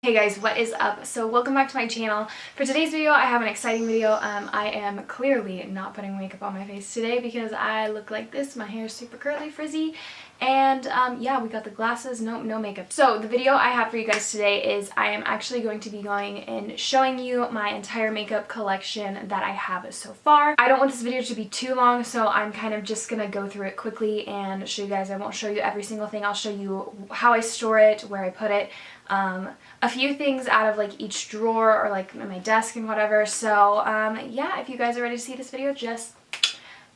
Hey guys, what is up? So welcome back to my channel. For today's video, I have an exciting video. I am clearly not putting makeup on my face today because I look like this. My hair is super curly, frizzy, and yeah, we got the glasses, no makeup. So the video I have for you guys today is I am actually going to be going and showing you my entire makeup collection that I have so far. I don't want this video to be too long, so I'm kind of just gonna go through it quickly and show you guys. I won't show you every single thing. I'll show you how I store it, where I put it, a few things out of like each drawer or like in my desk and whatever. So yeah, if you guys are ready to see this video, just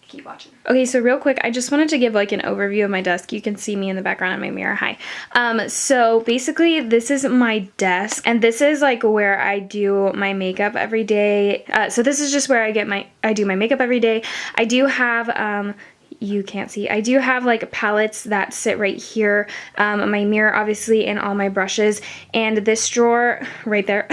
keep watching. Okay, so real quick, I just wanted to give like an overview of my desk. You can see me in the background in my mirror. Hi. So basically this is my desk, and this is like where I do my makeup every day. So this is just where I do my makeup every day. I do have you can't see. I do have like palettes that sit right here, my mirror obviously, and all my brushes. And this drawer right there,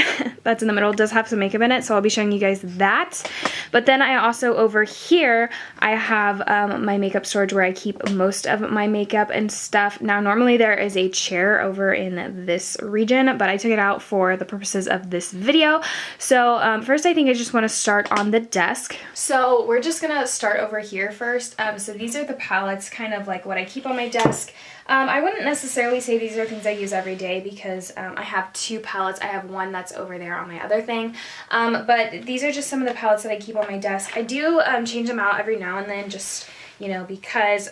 that's in the middle, does have some makeup in it, so I'll be showing you guys that. But then I also, over here, I have my makeup storage where I keep most of my makeup and stuff. Now normally there is a chair over in this region, but I took it out for the purposes of this video. So first I think I just want to start on the desk. So we're just gonna start over here first. So these are the palettes, kind of like what I keep on my desk. I wouldn't necessarily say these are things I use every day because I have two palettes. I have one that's over there on my other thing. But these are just some of the palettes that I keep on my desk. I do change them out every now and then, just, you know, because,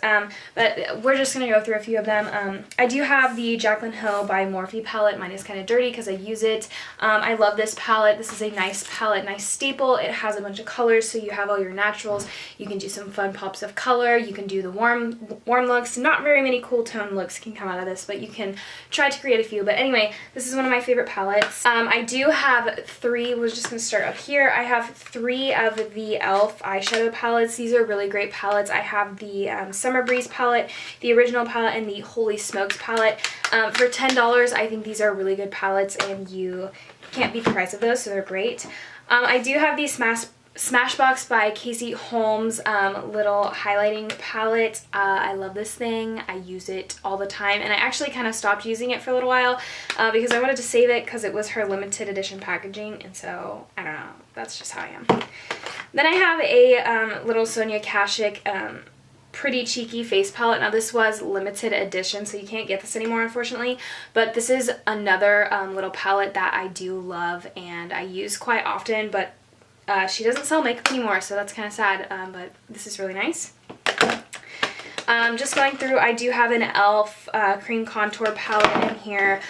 but we're just going to go through a few of them. I do have the Jaclyn Hill by Morphe palette. Mine is kind of dirty because I use it. I love this palette. This is a nice palette, nice staple. It has a bunch of colors, so you have all your naturals. You can do some fun pops of color. You can do the warm looks. Not very many cool tone looks can come out of this, but you can try to create a few. But anyway, this is one of my favorite palettes. I do have three. We're just going to start up here. I have three of the e.l.f. eyeshadow palettes. These are really great palettes. I have the Summer Breeze palette, the original palette, and the Holy Smokes palette. For $10, I think these are really good palettes, and you can't beat the price of those, so they're great. I do have the Smashbox by Casey Holmes little highlighting palette. I love this thing. I use it all the time, and I actually kind of stopped using it for a little while because I wanted to save it because it was her limited edition packaging, and so, I don't know, that's just how I am. Then I have a little Sonia Kashuk Pretty Cheeky face palette. Now this was limited edition, so you can't get this anymore, unfortunately, but this is another little palette that I do love and I use quite often, but she doesn't sell makeup anymore, so that's kind of sad, but this is really nice. Just going through, I do have an e.l.f. Cream Contour palette in here.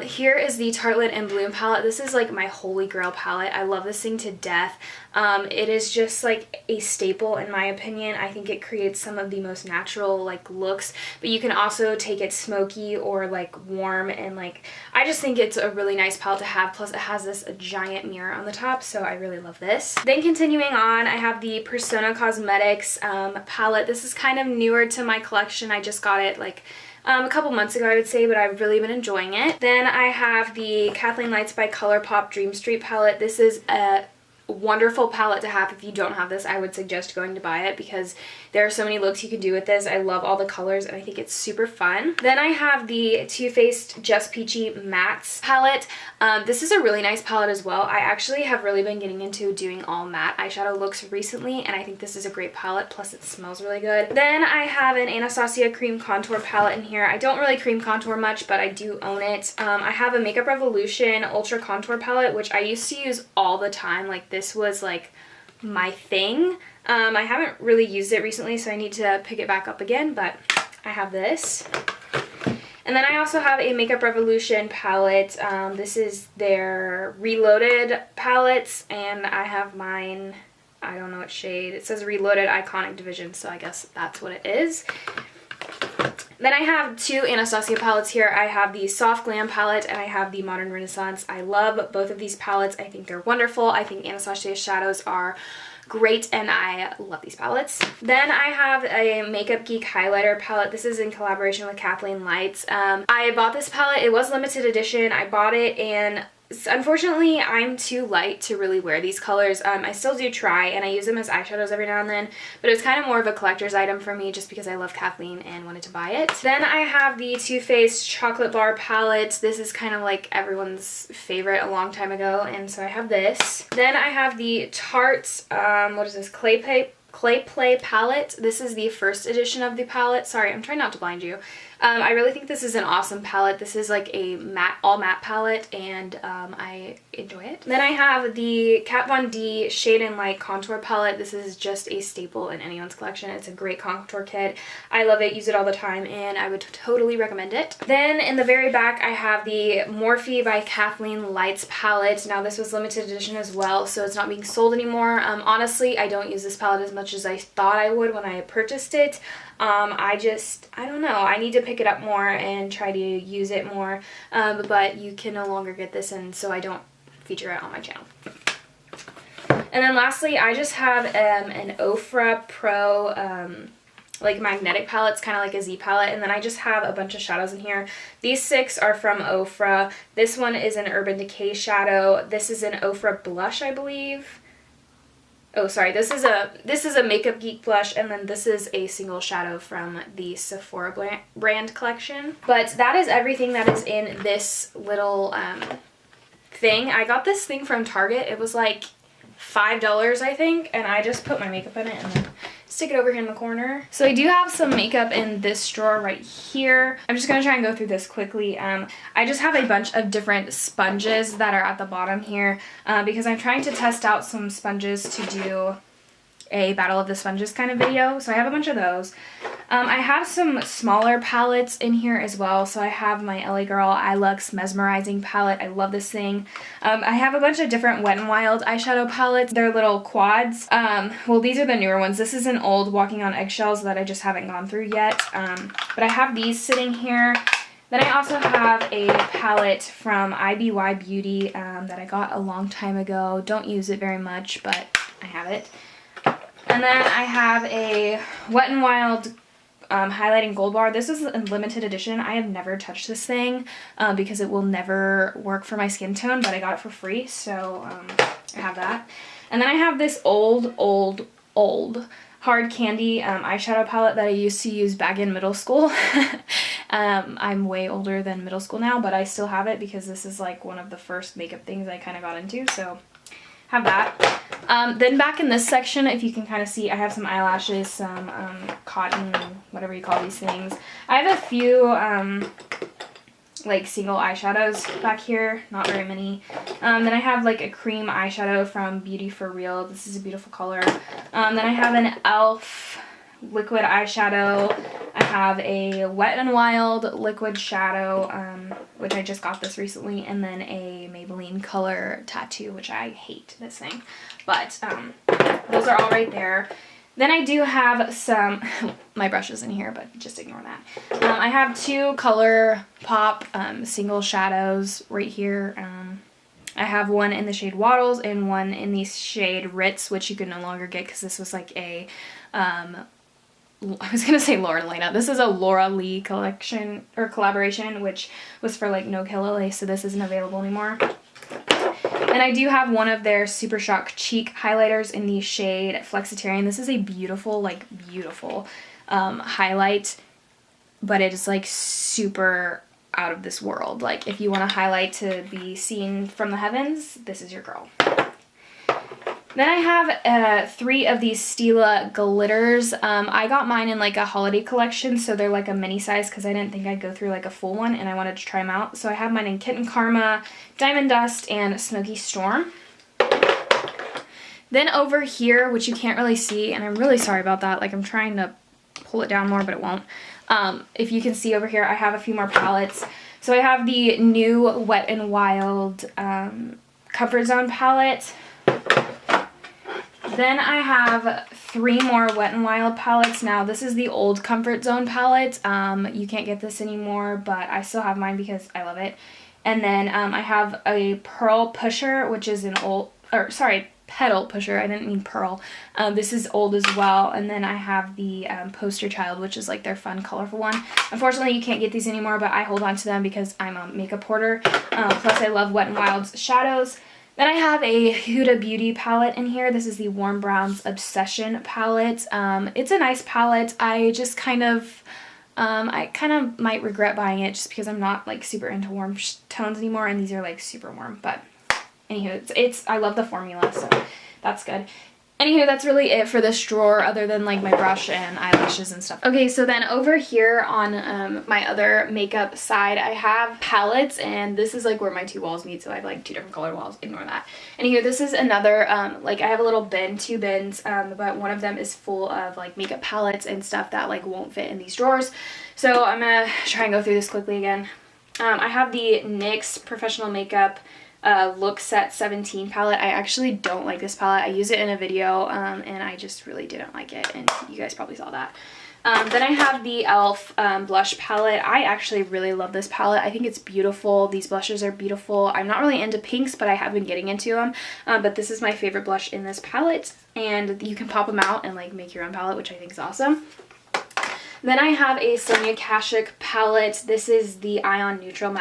Here is the Tartelette and Bloom palette. This is like my holy grail palette. I love this thing to death. It is just like a staple in my opinion. I think it creates some of the most natural like looks, but you can also take it smoky or like warm, and like I just think it's a really nice palette to have. Plus it has this giant mirror on the top, so I really love this. Then continuing on, I have the Persona Cosmetics palette. This is kind of newer to my collection. I just got it like a couple months ago, I would say, but I've really been enjoying it. Then I have the Kathleen Lights by ColourPop Dream Street palette. This is a wonderful palette to have. If you don't have this, I would suggest going to buy it because there are so many looks you can do with this. I love all the colors and I think it's super fun. Then I have the Too Faced Just Peachy Mattes palette. This is a really nice palette as well. I actually have really been getting into doing all matte eyeshadow looks recently, and I think this is a great palette, plus it smells really good. Then I have an Anastasia Cream Contour palette in here. I don't really cream contour much, but I do own it. I have a Makeup Revolution Ultra Contour palette, which I used to use all the time. Like this was like my thing. I haven't really used it recently, so I need to pick it back up again, but I have this. And then I also have a Makeup Revolution palette. This is their Reloaded palettes, and I have mine, I don't know what shade. It says Reloaded Iconic Division, so I guess that's what it is. Then I have two Anastasia palettes here. I have the Soft Glam palette and I have the Modern Renaissance. I love both of these palettes. I think they're wonderful. I think Anastasia's shadows are great, and I love these palettes. Then I have a Makeup Geek highlighter palette. This is in collaboration with Kathleen Lights. I bought this palette. It was limited edition. I bought it and unfortunately, I'm too light to really wear these colors. I still do try, and I use them as eyeshadows every now and then, but it's kind of more of a collector's item for me just because I love Kathleen and wanted to buy it. Then I have the Too Faced Chocolate Bar Palette. This is kind of like everyone's favorite a long time ago, and so I have this. Then I have the Tarte, what is this, Clay Play palette. This is the first edition of the palette. Sorry, I'm trying not to blind you. I really think this is an awesome palette. This is like a matte, all matte palette, and I enjoy it. Then I have the Kat Von D Shade and Light Contour Palette. This is just a staple in anyone's collection. It's a great contour kit. I love it, use it all the time, and I would totally recommend it. Then in the very back, I have the Morphe by Kathleen Lights palette. Now this was limited edition as well, so it's not being sold anymore. Honestly, I don't use this palette as much as I thought I would when I purchased it. I don't know, I need to pick it up more and try to use it more, but you can no longer get this, and so I don't feature it on my channel. And then lastly, I just have an Ofra Pro like magnetic palette. It's kind of like a Z palette, and then I just have a bunch of shadows in here. These 6 are from Ofra. This one is an Urban Decay shadow. This is an Ofra blush, I believe. Oh, sorry, this is a Makeup Geek blush, and then this is a single shadow from the Sephora brand collection. But that is everything that is in this little thing. I got this thing from Target. It was like $5, I think, and I just put my makeup in it and then stick it over here in the corner. So I do have some makeup in this drawer right here. I'm just going to try and go through this quickly. I just have a bunch of different sponges that are at the bottom here because I'm trying to test out some sponges to do a Battle of the Sponges kind of video. So I have a bunch of those. I have some smaller palettes in here as well. So I have my LA Girl Eye Luxe Mesmerizing palette. I love this thing. I have a bunch of different Wet n Wild eyeshadow palettes. They're little quads. Well, these are the newer ones. This is an old Walking on Eggshells that I just haven't gone through yet. But I have these sitting here. Then I also have a palette from IBY Beauty that I got a long time ago. Don't use it very much, but I have it. And then I have a Wet n Wild highlighting gold bar. This is a limited edition. I have never touched this thing because it will never work for my skin tone, but I got it for free, so I have that. And then I have this old hard candy eyeshadow palette that I used to use back in middle school. I'm way older than middle school now, but I still have it because this is like one of the first makeup things I kind of got into, so have that. Then back in this section, if you can kind of see, I have some eyelashes, some cotton, whatever you call these things. I have a few like single eyeshadows back here, not very many. Then I have like a cream eyeshadow from Beauty For Real. This is a beautiful color. Then I have an e.l.f. liquid eyeshadow. I have a Wet n Wild liquid shadow, which I just got this recently, and then a Maybelline color tattoo, which I hate this thing. But those are all right there. Then I do have some, my brush is in here, but just ignore that. I have 2 ColourPop single shadows right here. I have one in the shade Waddles and one in the shade Ritz, which you can no longer get because this was like a, I was going to say Laura Elena. This is a Laura Lee collection or collaboration, which was for like No Kill LA, so this isn't available anymore. And I do have one of their Super Shock Cheek highlighters in the shade Flexitarian. This is a beautiful, like beautiful highlight, but it is like super out of this world. Like if you want a highlight to be seen from the heavens, this is your girl. Then I have 3 of these Stila glitters. I got mine in like a holiday collection, so they're like a mini size because I didn't think I'd go through like a full one and I wanted to try them out. So I have mine in Kitten Karma, Diamond Dust, and Smoky Storm. Then over here, which you can't really see, and I'm really sorry about that, like I'm trying to pull it down more but it won't. If you can see over here, I have a few more palettes. So I have the new Wet n Wild Comfort Zone palette. Then I have 3 more Wet n Wild palettes. Now this is the old Comfort Zone palette. You can't get this anymore, but I still have mine because I love it. And then I have a Pearl Pusher, which is an old, or sorry, Pedal Pusher. I didn't mean Pearl. This is old as well. And then I have the Poster Child, which is like their fun, colorful one. Unfortunately, you can't get these anymore, but I hold on to them because I'm a makeup hoarder. Plus, I love Wet n Wild's shadows. Then I have a Huda Beauty palette in here. This is the Warm Browns Obsession palette. It's a nice palette. I just kind of... I kind of might regret buying it just because I'm not like super into warm tones anymore, and these are like super warm. But anywho, I love the formula, so that's good. Anywho, that's really it for this drawer other than like my brush and eyelashes and stuff. Okay, so then over here on my other makeup side, I have palettes, and this is like where my two walls meet, so I have like two different colored walls. Ignore that. Anywho, this is another, like I have a little bin, two bins, but one of them is full of like makeup palettes and stuff that like won't fit in these drawers. So I'm gonna try and go through this quickly again. I have the NYX Professional Makeup Look Set 17 palette. I actually don't like this palette. I used it in a video and I just really didn't like it, and you guys probably saw that. Then I have the e.l.f. Blush palette. I actually really love this palette. I think it's beautiful. These blushes are beautiful. I'm not really into pinks, but I have been getting into them. But this is my favorite blush in this palette, and you can pop them out and like make your own palette, which I think is awesome. Then I have a Sonia Kashuk palette. This is the Ion Neutral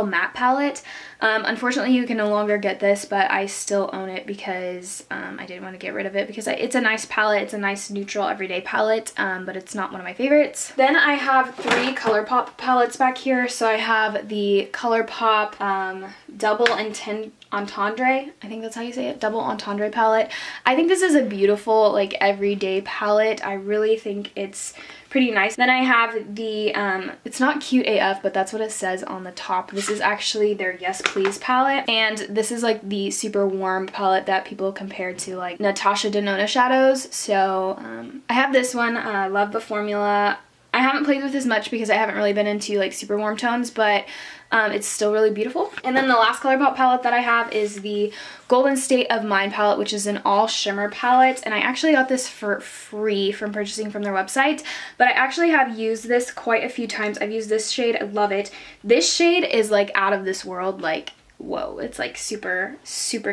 Matte palette. Unfortunately, you can no longer get this, but I still own it because I didn't want to get rid of it because it's a nice palette. It's a nice neutral everyday palette, but it's not one of my favorites. Then I have three ColourPop palettes back here. So I have the ColourPop Double Entendre, I think that's how you say it, Double Entendre palette. I think this is a beautiful like everyday palette. I really think it's pretty nice. Then I have the, it's not Cute AF, but that's what it says on the top. This is actually their Yes Please palette, and this is like the super warm palette that people compare to like Natasha Denona shadows. So I have this one. I love the formula. I haven't played with this much because I haven't really been into like super warm tones, but it's still really beautiful. And then the last ColourPop palette that I have is the Golden State of Mind palette, which is an all shimmer palette, and I actually got this for free from purchasing from their website, but I actually have used this quite a few times. I've used this shade. I love it. This shade is like out of this world. Like, whoa, it's like super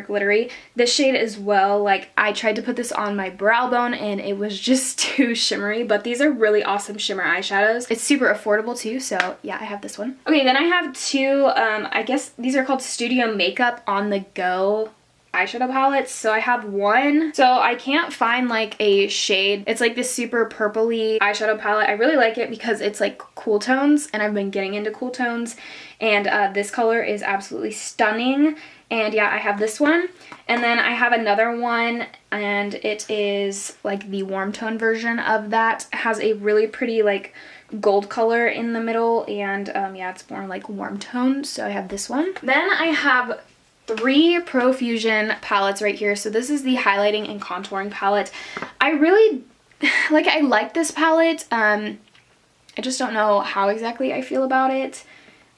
glittery. This shade as well, like I tried to put this on my brow bone and it was just too shimmery, but these are really awesome shimmer eyeshadows. It's super affordable too, so yeah, I have this one. Okay, then I have two, I guess these are called Studio Makeup On The Go eyeshadow palettes. So I have one. So I can't find like a shade. It's like this super purpley eyeshadow palette. I really like it because it's like cool tones, and I've been getting into cool tones, and this color is absolutely stunning. And yeah, I have this one. And then I have another one, and it is like the warm tone version of that. It has a really pretty like gold color in the middle, and yeah, it's more like warm tone. So I have this one. Then I have three Profusion palettes right here. So this is the highlighting and contouring palette. I really I like this palette. I just don't know how exactly I feel about it.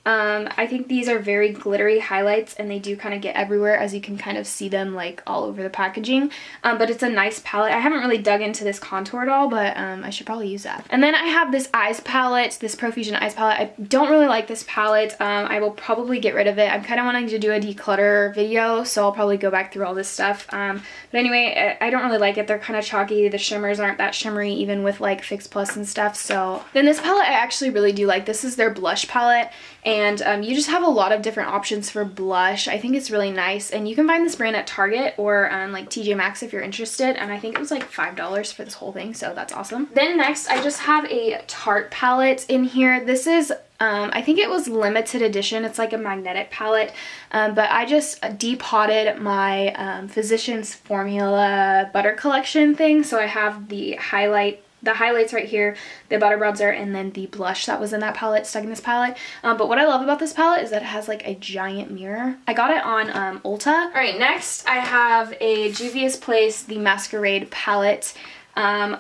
I think these are very glittery highlights, and they do kind of get everywhere, as you can kind of see them like all over the packaging. But it's a nice palette. I haven't really dug into this contour at all, but I should probably use that. And then I have this eyes palette, this Profusion eyes palette. I don't really like this palette. I will probably get rid of it. I'm kind of wanting to do a declutter video, so I'll probably go back through all this stuff. But anyway, I don't really like it. They're kind of chalky. The shimmers aren't that shimmery, even with like Fix Plus and stuff. So then this palette I actually really do like. This is their blush palette. And you just have a lot of different options for blush. I think it's really nice, and you can find this brand at Target or like TJ Maxx if you're interested, and I think it was like $5 for this whole thing, so that's awesome. Then next I just have a Tarte palette in here. This is I think it was limited edition. It's like a magnetic palette, but I just depotted my Physicians Formula Butter Collection thing, so I have the highlights right here, the butter bronzer, and then the blush that was in that palette stuck in this palette. But what I love about this palette is that it has like a giant mirror. I got it on Ulta. Alright, next I have a Juvia's Place, the Masquerade palette.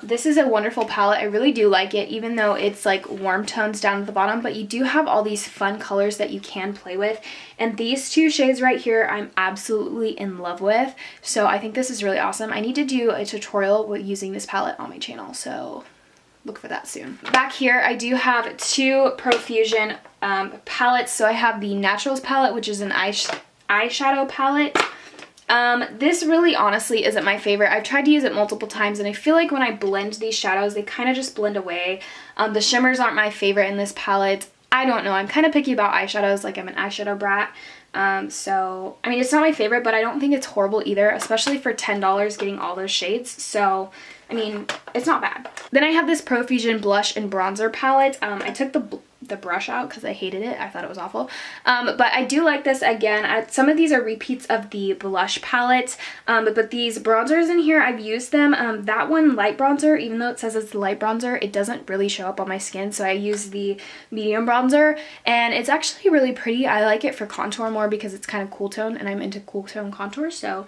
This is a wonderful palette. I really do like it, even though it's like warm tones down at the bottom, but you do have all these fun colors that you can play with, and these two shades right here I'm absolutely in love with, so I think this is really awesome. I need to do a tutorial with using this palette on my channel, so look for that soon. Back here I do have two Profusion palettes. So I have the Naturals palette, which is an eyeshadow palette. This really honestly isn't my favorite. I've tried to use it multiple times and I feel like when I blend these shadows, they kind of just blend away. The shimmers aren't my favorite in this palette. I don't know. I'm kind of picky about eyeshadows, like I'm an eyeshadow brat. So, I mean, it's not my favorite, but I don't think it's horrible either, especially for $10 getting all those shades. So, I mean, it's not bad. Then I have this Profusion blush and bronzer palette. I took the brush out because I hated it. I thought it was awful. But I do like this again. Some of these are repeats of the blush palette, but these bronzers in here, I've used them. That one, light bronzer, even though it says it's light bronzer, it doesn't really show up on my skin, so I use the medium bronzer, and it's actually really pretty. I like it for contour more because it's kind of cool tone, and I'm into cool tone contour, so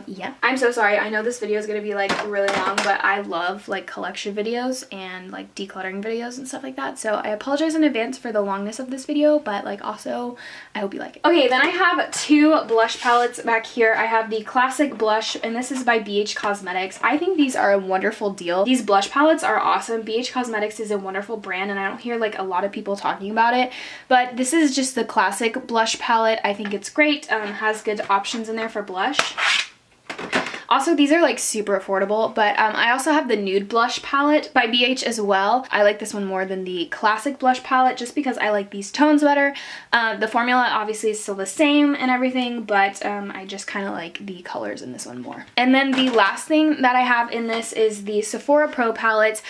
yeah. I'm so sorry. I know this video is going to be like really long, but I love like collection videos and like decluttering videos and stuff like that, so I apologize in advance for the longness of this video, but like also I hope you like it. Okay, then I have two blush palettes back here. I have the classic blush, and this is by BH Cosmetics. I think these are a wonderful deal. These blush palettes are awesome. BH Cosmetics is a wonderful brand, and I don't hear like a lot of people talking about it, but this is just the classic blush palette. I think it's great. Has good options in there for blush. Also, these are like super affordable, but I also have the nude blush palette by BH as well. I like this one more than the classic blush palette just because I like these tones better. The formula obviously is still the same and everything, but I just kind of like the colors in this one more. And then the last thing that I have in this is the Sephora Pro palette.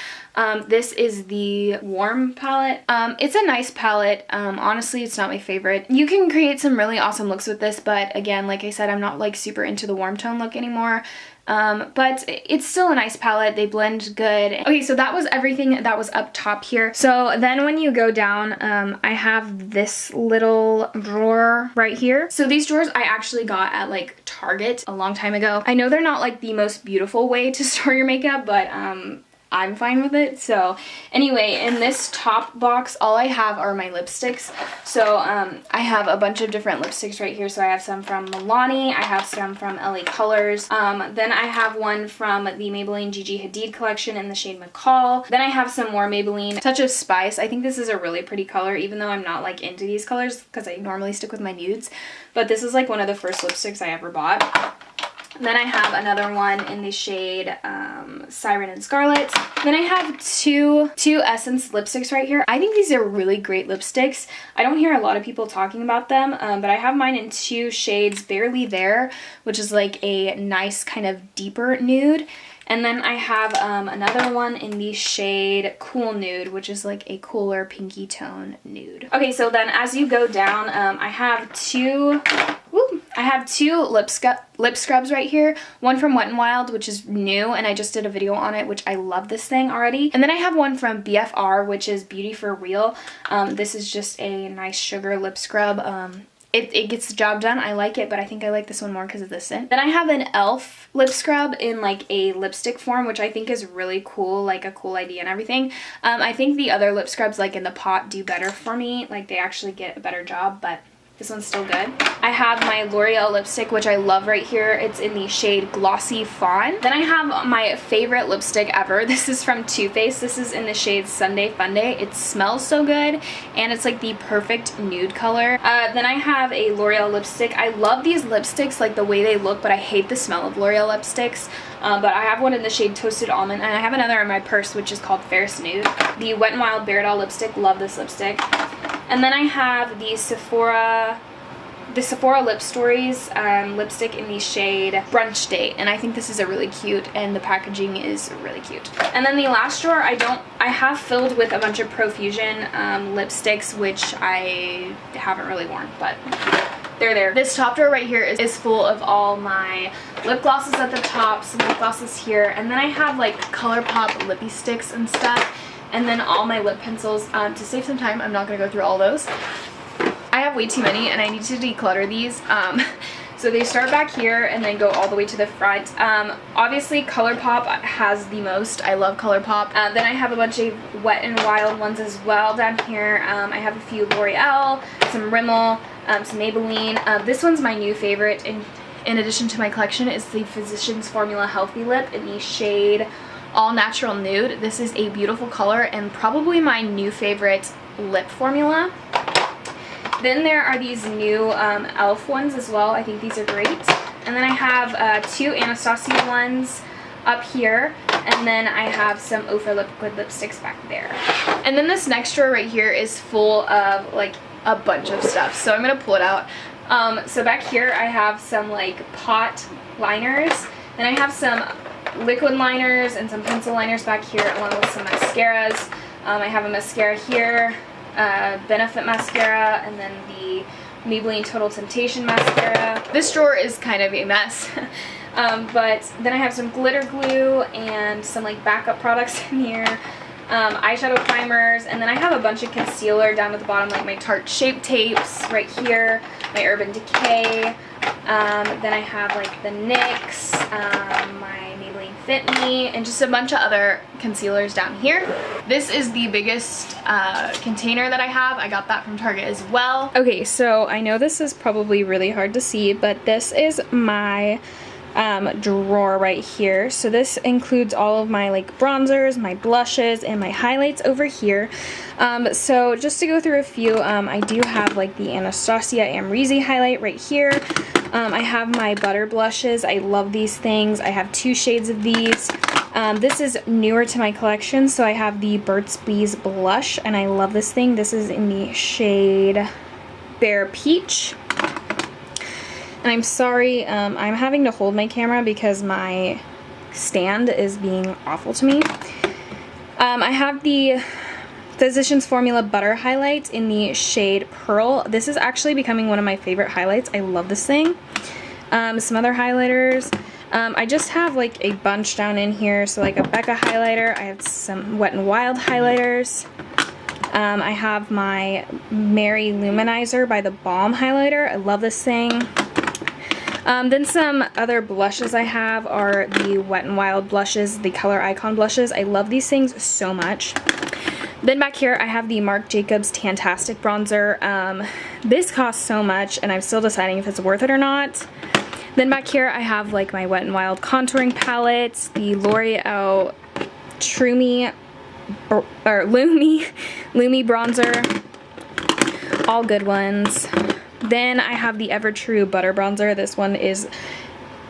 This is the warm palette. It's a nice palette. Honestly, it's not my favorite. You can create some really awesome looks with this, but again, like I said, I'm not like super into the warm tone look anymore. But it's still a nice palette. They blend good. Okay, so that was everything that was up top here. So then when you go down, I have this little drawer right here. So these drawers I actually got at like Target a long time ago. I know they're not like the most beautiful way to store your makeup, but I'm fine with it. So anyway, in this top box, all I have are my lipsticks. So I have a bunch of different lipsticks right here. So I have some from Milani, I have some from LA Colors, then I have one from the Maybelline Gigi Hadid collection in the shade McCall. Then I have some more Maybelline Touch of Spice. I think this is a really pretty color, even though I'm not like into these colors because I normally stick with my nudes. But this is like one of the first lipsticks I ever bought. Then I have another one in the shade Siren and Scarlet. Then I have two Essence lipsticks right here. I think these are really great lipsticks. I don't hear a lot of people talking about them, but I have mine in two shades, Barely There, which is like a nice kind of deeper nude. And then I have another one in the shade Cool Nude, which is like a cooler pinky tone nude. Okay, so then as you go down, I have two lip scrubs right here. One from Wet n Wild, which is new, and I just did a video on it, which I love this thing already. And then I have one from BFR, which is Beauty for Real. This is just a nice sugar lip scrub. It gets the job done. I like it, but I think I like this one more because of the scent. Then I have an e.l.f. lip scrub in like a lipstick form, which I think is really cool, like a cool idea and everything. I think the other lip scrubs like in the pot do better for me. Like they actually get a better job, but this one's still good. I have my L'Oreal lipstick, which I love right here. It's in the shade Glossy Fawn. Then I have my favorite lipstick ever. This is from Too Faced. This is in the shade Sunday Funday. It smells so good, and it's like the perfect nude color. Then I have a L'Oreal lipstick. I love these lipsticks, like the way they look, but I hate the smell of L'Oreal lipsticks. But I have one in the shade Toasted Almond, and I have another in my purse, which is called Ferris Nude. The Wet n Wild Bare Doll lipstick. Love this lipstick. And then I have the Sephora Lip Stories lipstick in the shade Brunch Date, and I think this is a really cute, and the packaging is really cute. And then the last drawer I have filled with a bunch of Profusion lipsticks, which I haven't really worn, but they're there. This top drawer right here is full of all my lip glosses at the top, some lip glosses here, and then I have like ColourPop lippy sticks and stuff, and then all my lip pencils. To save some time, I'm not going to go through all those. I have way too many and I need to declutter these. So they start back here and then go all the way to the front. Obviously ColourPop has the most. I love ColourPop. Then I have a bunch of Wet n Wild ones as well down here. I have a few L'Oreal, some Rimmel, some Maybelline. This one's my new favorite in addition to my collection is the Physicians Formula Healthy Lip in the shade All Natural Nude. This is a beautiful color and probably my new favorite lip formula. Then there are these new e.l.f. ones as well. I think these are great. And then I have 2 Anastasia ones up here, and then I have some Ofra liquid lipsticks back there. And then this next drawer right here is full of like a bunch of stuff, so I'm gonna pull it out. So back here I have some like pot liners, and I have some liquid liners and some pencil liners back here, along with some mascaras. I have a mascara here, Benefit mascara, and then the Maybelline Total Temptation mascara. This drawer is kind of a mess. But then I have some glitter glue and some like backup products in here, eyeshadow primers, and then I have a bunch of concealer down at the bottom, like my Tarte Shape Tapes right here, my Urban Decay, then I have like the NYX, my Maybelline Fit Me, and just a bunch of other concealers down here. This is the biggest container that I have. I got that from Target as well. Okay, so I know this is probably really hard to see, but this is my drawer right here. So this includes all of my like bronzers, my blushes, and my highlights over here. So just to go through a few, I do have like the Anastasia Amrezy highlight right here. I have my butter blushes. I love these things. I have 2 shades of these. This is newer to my collection, so I have the Burt's Bees blush, and I love this thing. This is in the shade Bare Peach. And I'm sorry, I'm having to hold my camera because my stand is being awful to me. I have the Physicians Formula Butter Highlight in the shade Pearl. This is actually becoming one of my favorite highlights. I love this thing. Some other highlighters. I just have like a bunch down in here. So like a Becca highlighter. I have some Wet n Wild highlighters. I have my Mary Luminizer by the Balm highlighter. I love this thing. Then some other blushes I have are the Wet n Wild blushes, the Color Icon blushes. I love these things so much. Then back here I have the Marc Jacobs Tantastic bronzer. This costs so much, and I'm still deciding if it's worth it or not. Then back here I have like my Wet n Wild contouring palette, the L'Oreal Lumi bronzer, all good ones. Then I have the Ever True Butter Bronzer. This one is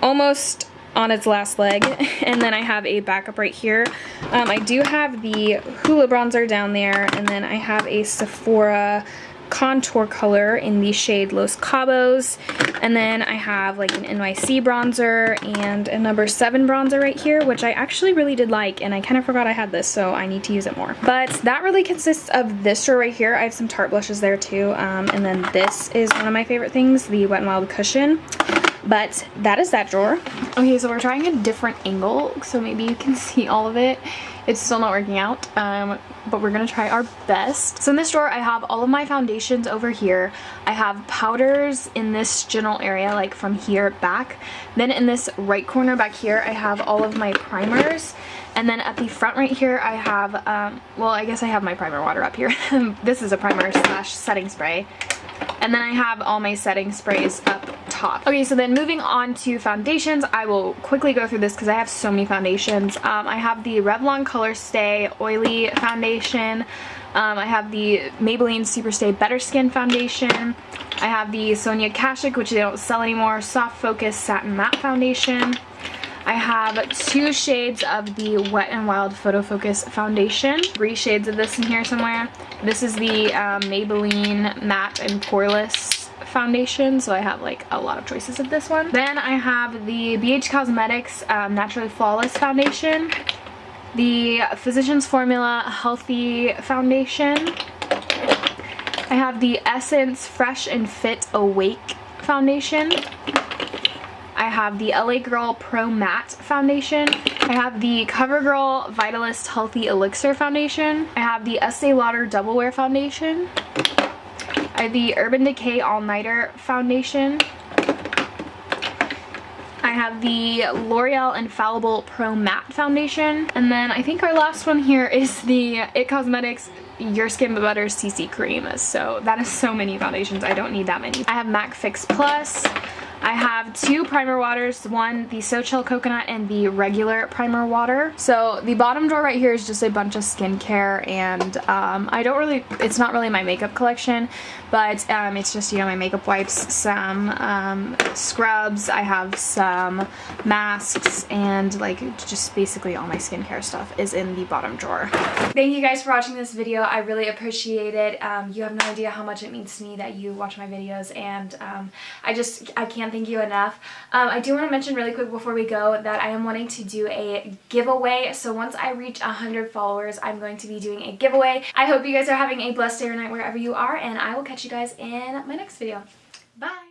almost on its last leg. And then I have a backup right here. I do have the Hoola Bronzer down there. And then I have a Sephora contour color in the shade Los Cabos. And then I have like an NYC bronzer and a number 7 bronzer right here, which I actually really did like, and I kind of forgot I had this, so I need to use it more. But that really consists of this drawer right here. I have some Tarte blushes there too, and then this is one of my favorite things, the Wet n Wild cushion. But that is that drawer. Okay, so we're trying a different angle, so maybe you can see all of it. It's still not working out, but we're gonna try our best. So in this drawer, I have all of my foundations over here. I have powders in this general area, like from here back. Then in this right corner back here, I have all of my primers. And then at the front right here, I have, well, I guess I have my primer water up here. This is a primer slash setting spray. And then I have all my setting sprays up top. Okay, so then moving on to foundations, I will quickly go through this because I have so many foundations. I have the Revlon Color Stay Oily Foundation. I have the Maybelline Super Stay Better Skin Foundation. I have the Sonia Kashuk, which they don't sell anymore, Soft Focus Satin Matte Foundation. I have 2 shades of the Wet n Wild Photo Focus Foundation. 3 shades of this in here somewhere. This is the Maybelline Matte and Poreless Foundation, so I have like a lot of choices of this one. Then I have the BH Cosmetics Naturally Flawless Foundation. The Physicians Formula Healthy Foundation. I have the Essence Fresh and Fit Awake Foundation. I have the LA Girl Pro Matte Foundation. I have the CoverGirl Vitalist Healthy Elixir Foundation. I have the Estee Lauder Double Wear Foundation. I have the Urban Decay All Nighter Foundation. I have the L'Oreal Infallible Pro Matte Foundation. And then I think our last one here is the IT Cosmetics Your Skin But Better CC Cream. So that is so many foundations. I don't need that many. I have MAC Fix Plus. I have 2 primer waters, one the So Chill Coconut and the regular primer water. So the bottom drawer right here is just a bunch of skincare, and it's not really my makeup collection, but it's just, you know, my makeup wipes, some scrubs, I have some masks, and like just basically all my skincare stuff is in the bottom drawer. Thank you guys for watching this video. I really appreciate it. You have no idea how much it means to me that you watch my videos, and I can't thank you enough. I do want to mention really quick before we go that I am wanting to do a giveaway. So once I reach 100 followers, I'm going to be doing a giveaway. I hope you guys are having a blessed day or night wherever you are, and I will catch you guys in my next video. Bye!